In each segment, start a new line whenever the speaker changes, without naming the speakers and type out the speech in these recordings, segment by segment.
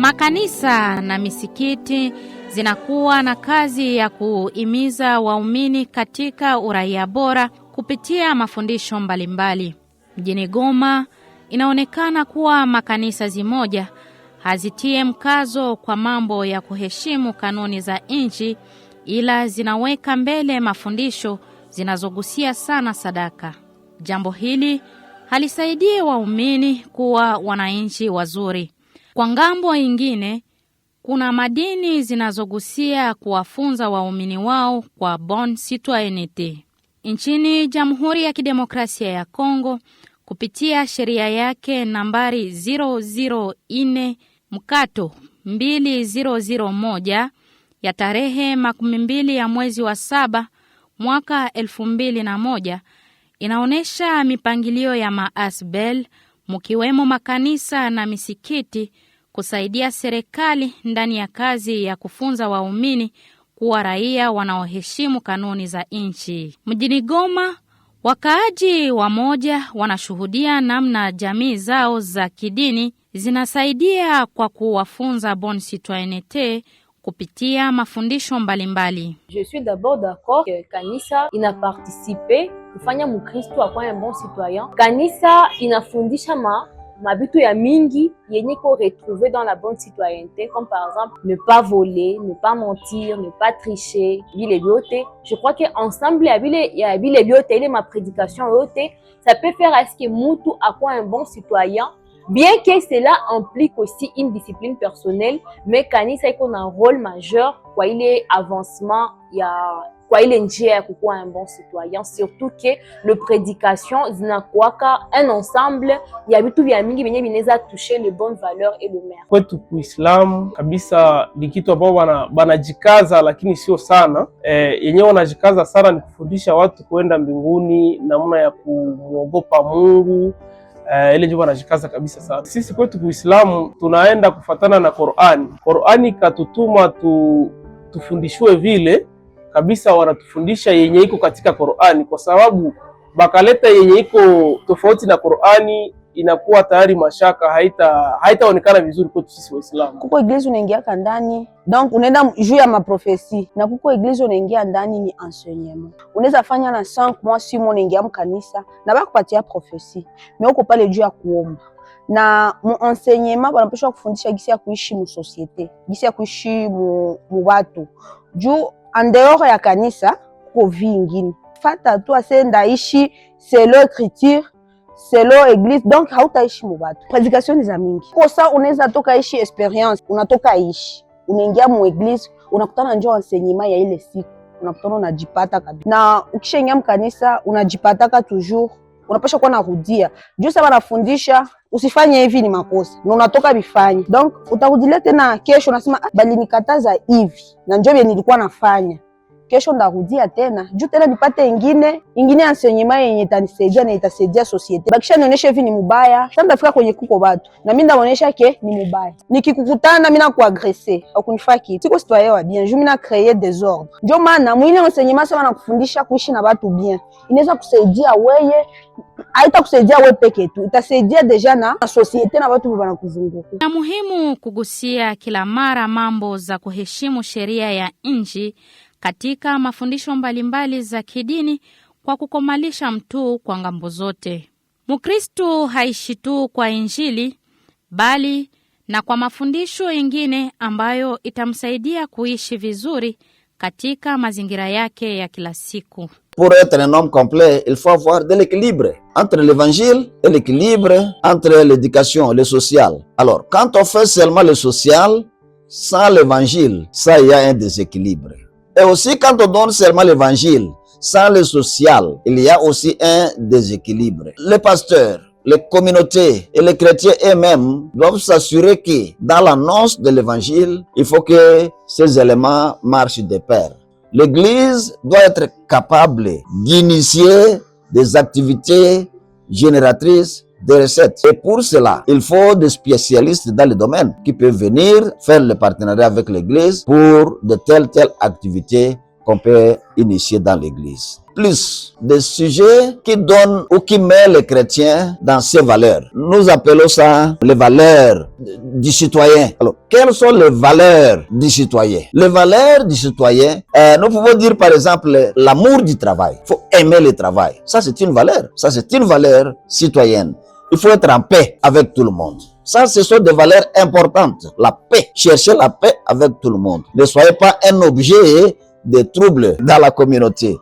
Makanisa na misikiti zinakuwa na kazi ya kuhimiza waumini katika uraia bora kupitia mafundisho mbalimbali. Mjini Goma inaonekana kuwa makanisa zimoja hazitie mkazo kwa mambo ya kuheshimu kanuni za nchi, ila zinaweka mbele mafundisho zinazogusia sana sadaka. Jambo hili halisaidie waumini kuwa wananchi wazuri. Kwa ngambo nyingine, kuna madini zinazogusia kuwafunza waumini wao kwa bonne citoyenneté. Nchini Jamhuri ya Kidemokrasia ya Kongo, kupitia sheria yake nambari 004/2001 ya tarehe 12 ya mwezi wa 7 mwaka 2001, inaonesha mipangilio ya maasbel mkiwemo makanisa na misikiti kusaidia serikali ndani ya kazi ya kufunza waumini kuwa raia wanaoheshimu kanuni za nchi. Mjini Goma, wakaaji wamoja wanashuhudia namna jamii zao za kidini zinasaidia kwa kuwafunza bonne citoyenneté kupitia mafundisho mbalimbali.
Je suis d'abord d'accord que kanisa ina participer kufanya mukristo akwa un bon citoyen. Kanisa inafundisha mabitu ya mingi yenye ko retrouver dans la bonne citoyenneté, comme par exemple ne pas voler, ne pas mentir, ne pas tricher, bile biote. Je crois que ensemble ya bile biote ile ma prédication yote, ça peut faire à ce que mutu akwa un bon citoyen. Bien que cela implique aussi une discipline personnelle, mais kanisa iko na rôle majeur kwa ile avancement kwa ile njia ya kukuwa un bon citoyen, surtout que le prédication zinakuwaka un ensemble ya vitu vya mingi venye vinaweza toucher les bonnes valeurs et le maire.
Kwetu Kuislamu kabisa ni kitu ambao banajikaza, lakini sio sana. Yenyewe wanajikaza sana ni kufundisha watu kuenda mbinguni, namna ya kumwogopa Mungu. Ile jambo wanajikaza kabisa sana. Sisi kwetu Kuislamu tunaenda kufatana na Qur'ani. Qur'ani katutuma tufundishwe vile kabisa, wanatufundisha yenye iko katika Qur'ani, kwa sababu bakaleta yenye iko tofauti na Qur'ani inakuwa tayari mashaka, haitaonekana vizuri kwetu sisi Waislamu.
Kuko iglesi unaingia ndani, donc unaenda juu ya maprofesi, na kuko iglesi unaingia ndani ni enseignement. Unaweza fanya na 5 mois 6 mois unaingia mkanisa na bakupatia profesi, mais uko pale juu ya kuomba. Na mu enseignement wanapaswa kufundisha gisi ya kuishi mu societe, gisi ya kuishi mu watu. Juu en dehors ya kanisa ko vingine fata tu asenda ishi selon écriture, selon église, donc hautaishi mu watu. Prédication za mingi kwa sababu unaweza toka ishi experience, unatoka ishi unaingia mu église, unakutana njoo enseignement ya ile siku, unakutana unajipata kabisa. Na ukishaingia mkanisa unajipataka toujours, unapaswa kuwa narudia juu sasa wanafundisha usifanye hivi ni makosa na unatoka bifanye. Donc utarudilia tena kesho unasema bali nikataza hivi na njoo vile nilikuwa nafanya, kesho ndarudia tena juu tena nipate ingine enseignement yenye itanisaidia na itasaidia societe. Bakisha nionyesha hivi ni mubaya, sasa ndafika kwenye kuko watu na mimi ndaonyesha ke ni mubaya. Nikikukutana mimi na kuagresser au kunifaa kitu siko citoyen wa bien, juu mimi na créer désordre. Ndio maana mwingine enseignement sana nakufundisha kuishi na watu bien, inaweza kusaidia wewe, haita kusaidia wewe peke tu, itasaidia deja na societe na watu wanakuzunguka.
Na muhimu kugusia kila mara mambo za kuheshimu sheria ya nchi katika mafundisho mbalimbali za kidini kwa kukomalisha mtu kwa ngambo zote. Mkristo haishi tu kwa Injili bali na kwa mafundisho mengine ambayo itamsaidia kuishi vizuri katika mazingira yake ya kila siku.
Pour être un homme complet, il faut avoir de l'équilibre entre l'évangile et l'équilibre entre l'éducation et le social. Alors, quand on fait seulement le social, sans l'évangile, ça y a un déséquilibre. Et aussi, quand on donne seulement l'évangile, sans le social, il y a aussi un déséquilibre. Les pasteurs, les communautés et les chrétiens eux-mêmes doivent s'assurer que dans l'annonce de l'évangile, il faut que ces éléments marchent de pair. L'Église doit être capable d'initier des activités génératrices de recettes. Et pour cela, il faut des spécialistes dans le domaine qui peuvent venir faire le partenariat avec l'Église pour de telles activités qu'on peut initier dans l'Église. Plus des sujets qui donnent ou qui mettent les chrétiens dans ces valeurs. Nous appelons ça les valeurs du citoyen. Alors, quelles sont les valeurs du citoyen? Les valeurs du citoyen, nous pouvons dire par exemple l'amour du travail. Il faut aimer le travail. Ça, c'est une valeur. Ça, c'est une valeur citoyenne. Il faut être en paix avec tout le monde. Ça, ce sont des valeurs importantes. La paix. Cherchez la paix avec tout le monde. Ne soyez pas un objet de troubles dans la communauté.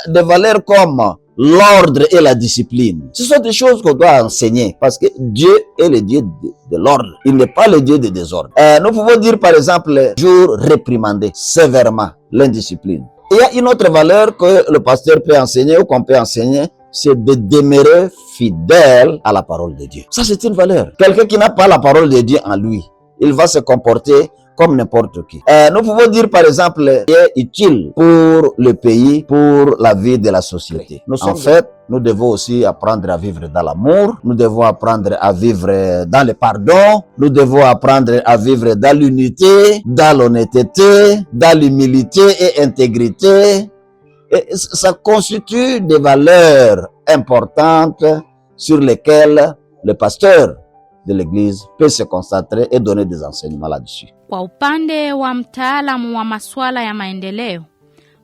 Des valeurs comme l'ordre et la discipline. Ce sont des choses qu'on doit enseigner parce que Dieu est le Dieu de l'ordre. Il n'est pas le Dieu de désordre. Nous pouvons dire par exemple, toujours réprimander sévèrement l'indiscipline. Il y a une autre valeur que le pasteur peut enseigner ou qu'on peut enseigner, c'est de demeurer fidèle à la parole de Dieu. Ça, c'est une valeur. Quelqu'un qui n'a pas la parole de Dieu en lui, il va se comporter comme n'importe qui. Nous pouvons dire par exemple, il est utile pour le pays, pour la vie de la société. En fait, nous devons aussi apprendre à vivre dans l'amour, nous devons apprendre à vivre dans le pardon, nous devons apprendre à vivre dans l'unité, dans l'honnêteté, dans l'humilité et intégrité. Et ça constitue des valeurs importantes sur lesquelles le pasteur de l'Église peut se concentrer et donner des enseignements là-dessus.
Kwa upande wa mtaalamu wa masuala ya maendeleo,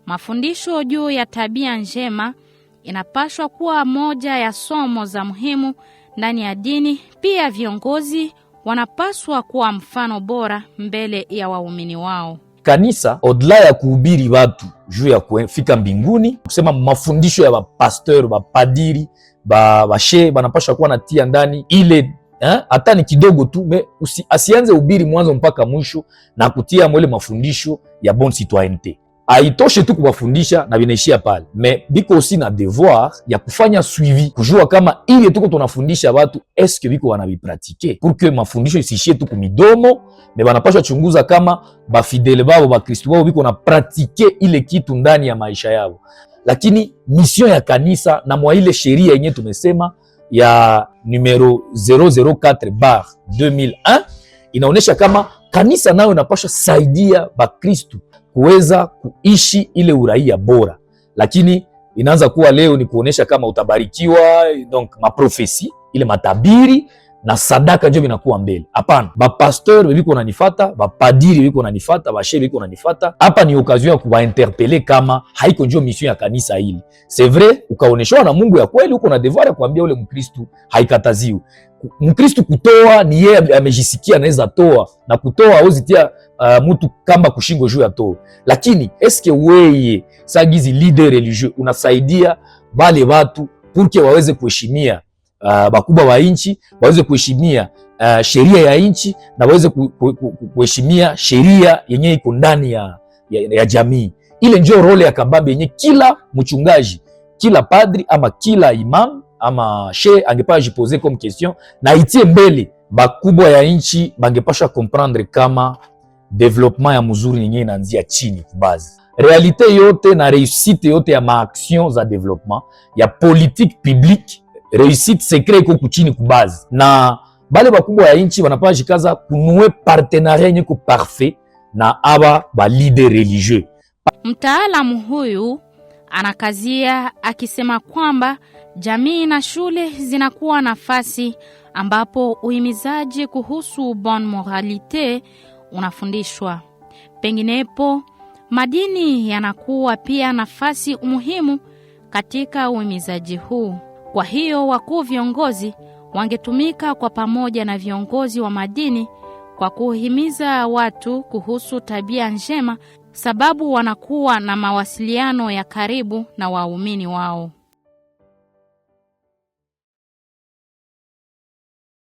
mafundisho juu ya tabia njema inapaswa kuwa moja ya somo za muhimu ndani ya dini. Pia viongozi wanapaswa kuwa mfano bora mbele ya waumini wao.
Kanisa odla ya kuhubiri watu juu ya kufika mbinguni, kusema mafundisho ya pasteur, padiri, bashe banapaswa kuwa natia ndani ile hata ni kidogo tu, asianze ubiri mwanzo mpaka mwisho na kutia mwele mafundisho ya bonne citoyenneté. Haitoshe tu kubafundisha na binaishia pale, mais biko aussi na devoir ya kufanya suivi, kujua kama ile tuko tunafundisha watu eske biko wanabipratike, pour que mafundisho isishie tu kumidomo, mais banapaswa chunguza kama bafidele babo bakristo babo biko na pratike ile kitu ndani ya maisha yao. Lakini mission ya kanisa na mwa ile sheria yenye tumesema ya numero 004/2001 inaonesha kama kanisa nayo inapaswa saidia bakristo kuweza kuishi ile uraia bora. Lakini inaanza kuwa leo ni kuonesha kama utabarikiwa, donc maprofesi ile matabiri na sadaka ndio vinakuwa mbele. Hapana, ba pasteur biko nanifata, ba padiri biko nanifata, ba shehe biko nanifata. Hapa ni occasion ya kuba interpeller kama haiko ndio mission ya kanisa hili. C'est vrai, ukaoneshwa na Mungu ya kweli, uko na devoir ya kuambia ule Mkristo haikataziwi. Mkristo kutoa ni yeye amejisikia anaweza toa, na kutoa hauzitia mtu kamba kushingo juu ya toa. Lakini eske wewe sagizi leader religieux unasaidia bale watu purke waweze kuheshimia bakubwa wa inchi, waweze kuheshimia sheria ya inchi, na waweze kuheshimia sheria yenye iko ndani ya jamii. Ile ndio role ya kabambi yenye kila mchungaji, kila padri ama kila imam ama shehe angepasha jiposer comme question na itie mbele. Bakubwa ya inchi bangepasha comprendre kama development ya mzuri yenye inaanzia chini kubazi. Realite yote na réussite yote ya maaction za development ya politique publique, réussite secret iko kuchini kubazi. Na bale bakubwa ya inchi wanapasha jikaza kunue partenariat yenye ko parfait na aba ba leader religieux.
Mtaalamu huyu anakazia akisema kwamba jamii na shule zinakuwa nafasi ambapo uhimizaji kuhusu bonne moralité unafundishwa. Penginepo madini yanakuwa pia nafasi muhimu katika uhimizaji huu. Kwa hiyo wakuu viongozi wangetumika kwa pamoja na viongozi wa madini kwa kuhimiza watu kuhusu tabia njema, sababu wanakuwa na mawasiliano ya karibu na waumini wao.